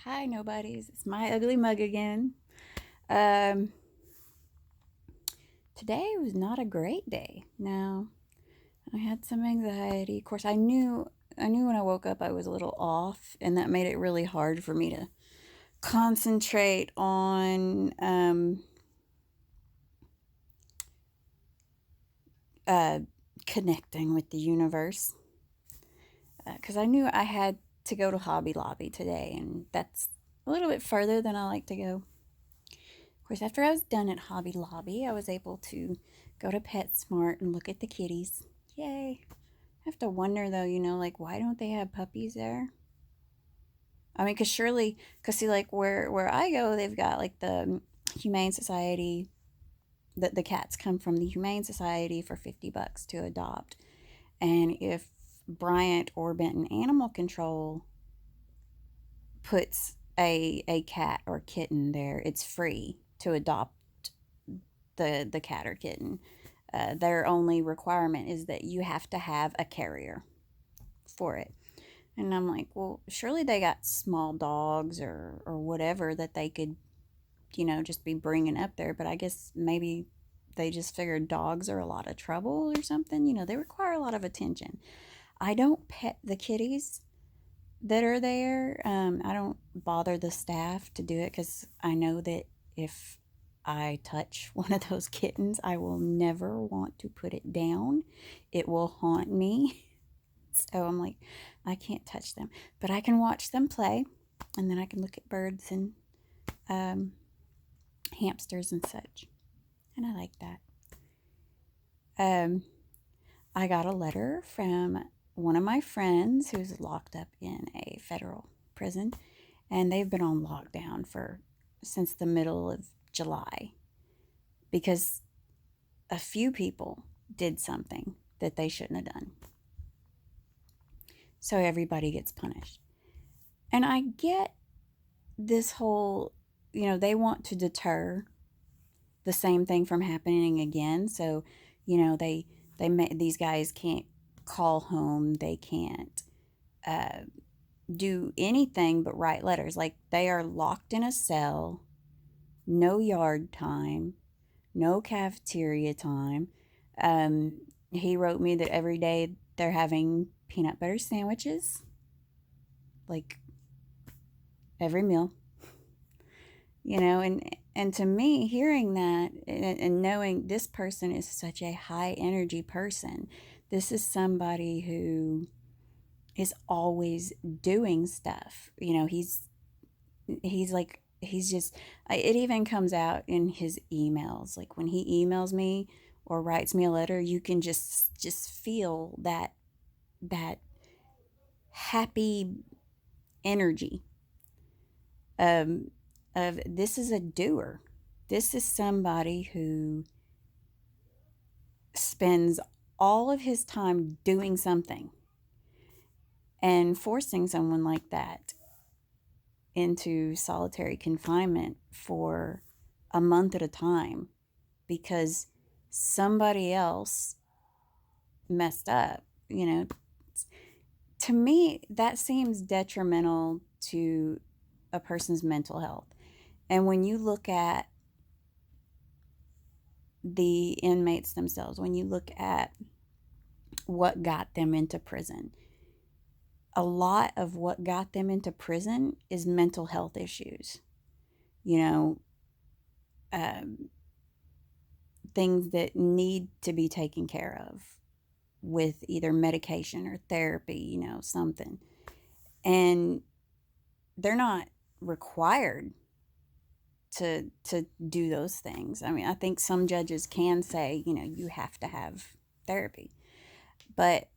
Hi, nobodies. It's my ugly mug again. Um, Today was not a great day. No, I had some anxiety. Of course, I knew when I woke up I was a little off, and that made it really hard for me to concentrate on uh, connecting with the universe. Because I knew I had to go to Hobby Lobby today, and that's a little bit further than I like to go. Of course, after I was done at Hobby Lobby, I was able to go to PetSmart and look at the kitties. Yay. I have to wonder though, like why don't they have puppies there? I mean, cause see, like where I go, they've got like the Humane Society. The cats come from the Humane Society for $50 to adopt, and if Bryant or Benton Animal Control puts a cat or kitten there, it's free to adopt the cat or kitten. Their only requirement is that you have to have a carrier for it. And I'm like, well, surely they got small dogs or whatever that they could, just be bringing up there. But I guess maybe they just figured dogs are a lot of trouble or something. They require a lot of attention. I don't pet the kitties that are there. I don't bother the staff to do it because I know that if I touch one of those kittens, I will never want to put it down. It will haunt me. So I'm like, I can't touch them, but I can watch them play, and then I can look at birds and um, hamsters and such. And I like that. Um, I got a letter from one of my friends who's locked up in a federal prison, and they've been on lockdown for since the middle of July because a few people did something that they shouldn't have done. So everybody gets punished. And I get this whole, they want to deter the same thing from happening again. So, these guys can't call home, they can't uh, do anything but write letters. Like they are locked in a cell, no yard time, no cafeteria time. He wrote me that every day they're having peanut butter sandwiches, like every meal, and to me, hearing that and knowing this person is such a high energy person, this is somebody who is always doing stuff. He's just it even comes out in his emails. Like when he emails me or writes me a letter, you can just feel that happy energy um of this is a doer. This is somebody who spends all of his time doing something, and forcing someone like that into solitary confinement for a month at a time because somebody else messed up, to me, that seems detrimental to a person's mental health. And when you look at the inmates themselves, when you look at what got them into prison, a lot of what got them into prison is mental health issues. You know, um, things that need to be taken care of with either medication or therapy, something. And they're not required to do those things. I mean, I think some judges can say, you have to have therapy, but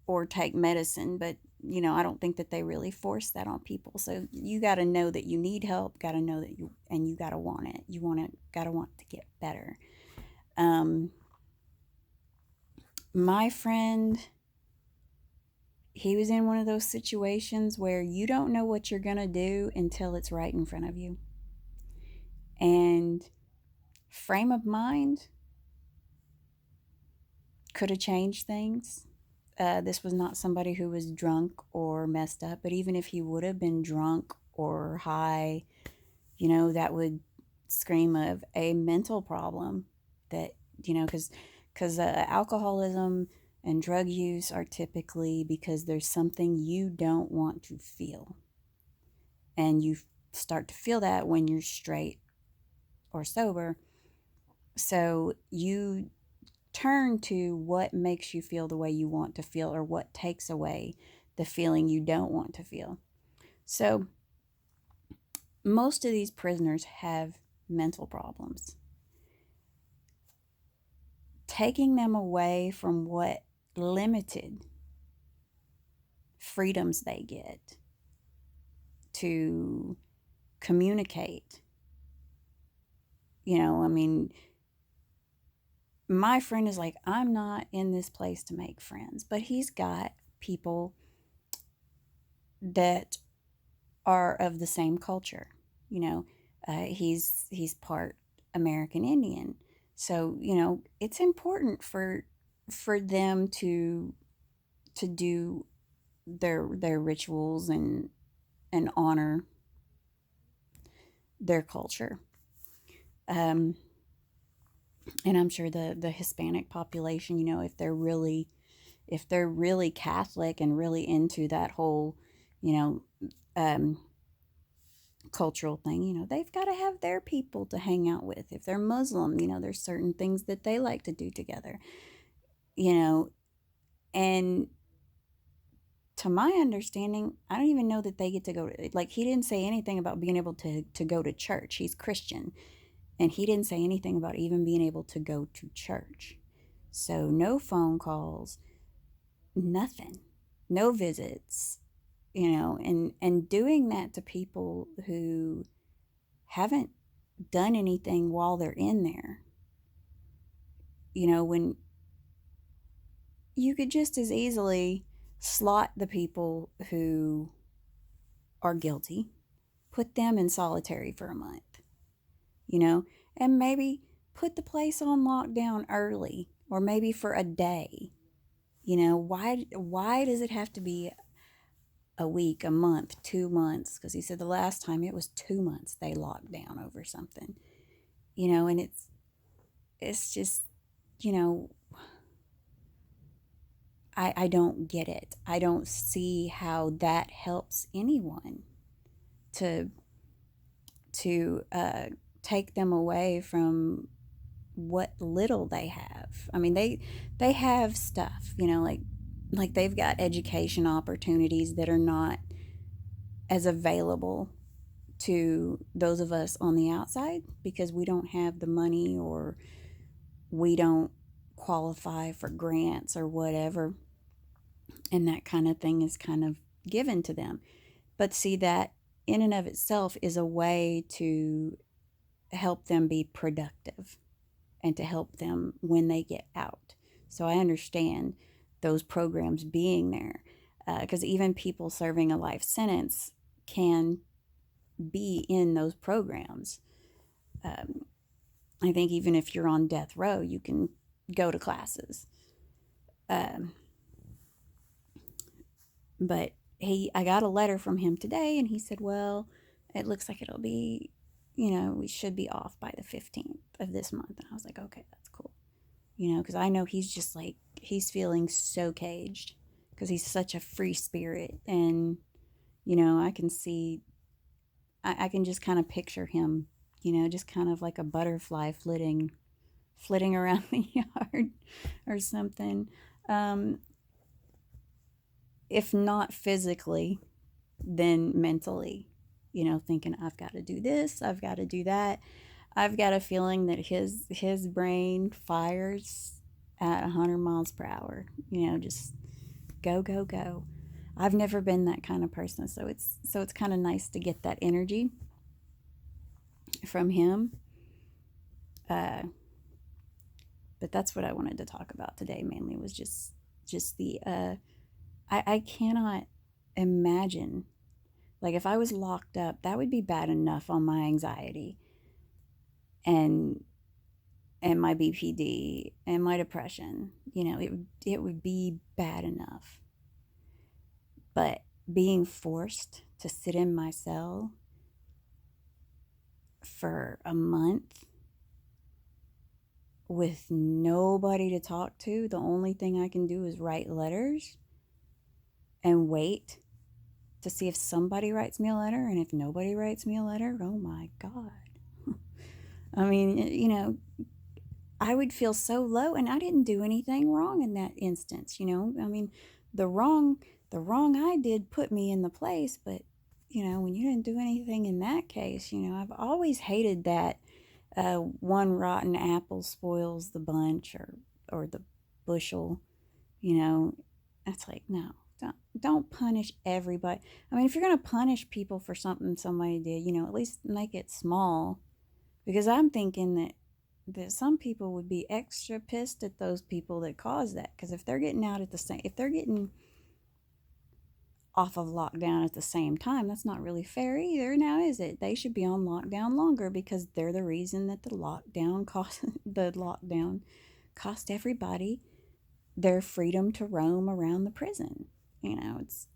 or take medicine, but I don't think that they really force that on people. So you got to know that you need help, got to know that you got to want it. Got to want to get better. Um, my friend, he was in one of those situations where you don't know what you're going to do until it's right in front of you. And frame of mind could have changed things. This was not somebody who was drunk or messed up, but even if he would have been drunk or high, that would scream of a mental problem that, because alcoholism and drug use are typically because there's something you don't want to feel. And you start to feel that when you're straight or sober. So you turn to what makes you feel the way you want to feel or what takes away the feeling you don't want to feel. So most of these prisoners have mental problems. Taking them away from what limited freedoms they get to communicate. I mean, my friend is like, I'm not in this place to make friends, but he's got people that are of the same culture. He's part American Indian, so it's important for them to do their rituals and honor their culture. Um, and I'm sure the Hispanic population, if they're really Catholic and really into that whole, you know, um, cultural thing, they've got to have their people to hang out with. If they're Muslim, there's certain things that they like to do together, you know, and to my understanding, I don't even know that they get to go to, like, he didn't say anything about being able to go to church. He's Christian, and he didn't say anything about even being able to go to church. So no phone calls, nothing, no visits, and doing that to people who haven't done anything while they're in there. When you could just as easily slot the people who are guilty, put them in solitary for a month, and maybe put the place on lockdown early or maybe for a day. Why does it have to be a week, a month, 2 months? Because he said the last time it was 2 months they locked down over something. And it's just, you know, I don't get it. I don't see how that helps anyone to to take them away from what little they have. I mean, they have stuff, like they've got education opportunities that are not as available to those of us on the outside because we don't have the money or we don't qualify for grants or whatever, and that kind of thing is kind of given to them. But see, that in and of itself is a way to help them be productive and to help them when they get out. So I understand those programs being there, because even people serving a life sentence can be in those programs. Um, I think even if you're on death row, you can go to classes. Um, but I got a letter from him today, and he said, "Well, it looks like it'll be, we should be off by the 15th of this month." And I was like, "Okay, that's cool," because I know he's just like he's feeling so caged because he's such a free spirit, and I can see, I can just kind of picture him, just kind of like a butterfly flitting around the yard or something. Um, if not physically, then mentally, thinking I've got to do this, I've got to do that. I've got a feeling that his brain fires at 100 miles per hour, just go, go, go. I've never been that kind of person, so it's kind of nice to get that energy from him. Uh, but that's what I wanted to talk about today. Mainly was just the I cannot imagine, like, if I was locked up, that would be bad enough on my anxiety, and and my BPD and my depression. It would be bad enough. But being forced to sit in my cell for a month with nobody to talk to, the only thing I can do is write letters and wait to see if somebody writes me a letter. And if nobody writes me a letter, oh my God. I mean, I would feel so low, and I didn't do anything wrong in that instance. I mean, the wrong I did put me in the place, but when you didn't do anything in that case, I've always hated that one rotten apple spoils the bunch, or the bushel. That's like, no, don't punish everybody. I mean, if you're going to punish people for something somebody did, at least make it small, because I'm thinking that some people would be extra pissed at those people that caused that, because if they're getting off of lockdown at the same time, that's not really fair either, now is it? They should be on lockdown longer, because they're the reason that the lockdown cost everybody their freedom to roam around the prison. It's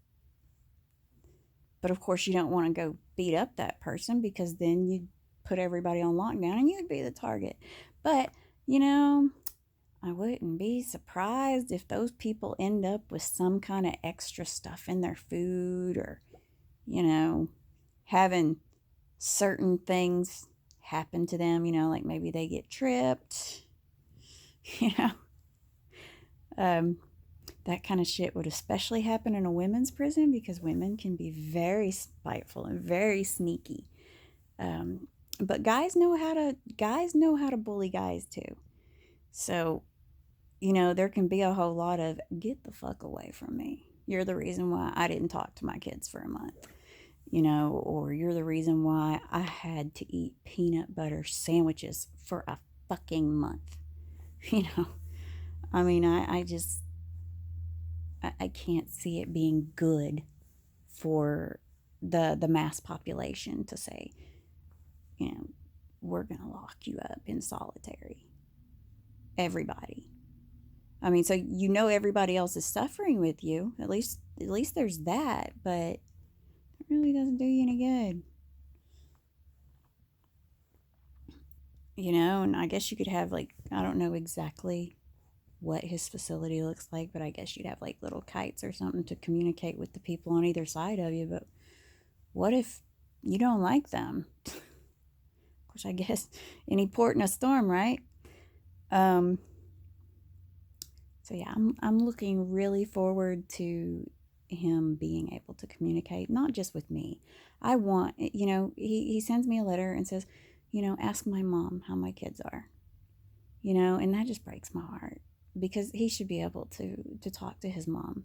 But of course, you don't want to go beat up that person, because then you'd put everybody on lockdown and you'd be the target. But, I wouldn't be surprised if those people end up with some kind of extra stuff in their food, or, having certain things happen to them, like maybe they get tripped, you know. That kind of shit would especially happen in a women's prison, because women can be very spiteful and very sneaky. But guys know how to bully guys too. So, there can be a whole lot of get the fuck away from me. You're the reason why I didn't talk to my kids for a month. Or you're the reason why I had to eat peanut butter sandwiches for a fucking month. I mean, I can't see it being good for the mass population to say, we're going to lock you up in solitary. Everybody. I mean, so everybody else is suffering with you. At least there's that, but it really doesn't do you any good. And I guess you could have, like, I don't know exactly what his facility looks like, but I guess you'd have like little kites or something to communicate with the people on either side of you. But what if you don't like them? Which I guess any port in a storm, right? So yeah, I'm looking really forward to him being able to communicate, not just with me. I want, he sends me a letter and says, ask my mom how my kids are, and that just breaks my heart, because he should be able to talk to his mom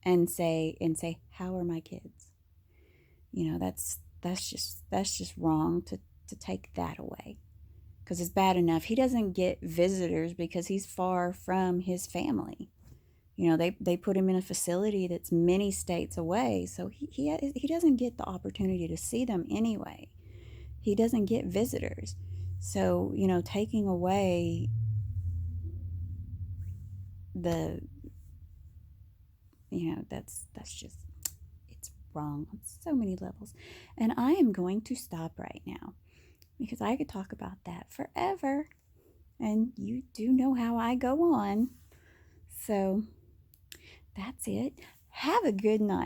and say, how are my kids? That's just wrong to take that away, because it's bad enough he doesn't get visitors because he's far from his family. They put him in a facility that's many states away, so he doesn't get the opportunity to see them anyway. He doesn't get visitors. So, taking away the that's just, it's wrong on so many levels. And I am going to stop right now, because I could talk about that forever, and you do know how I go on. So that's it. Have a good night.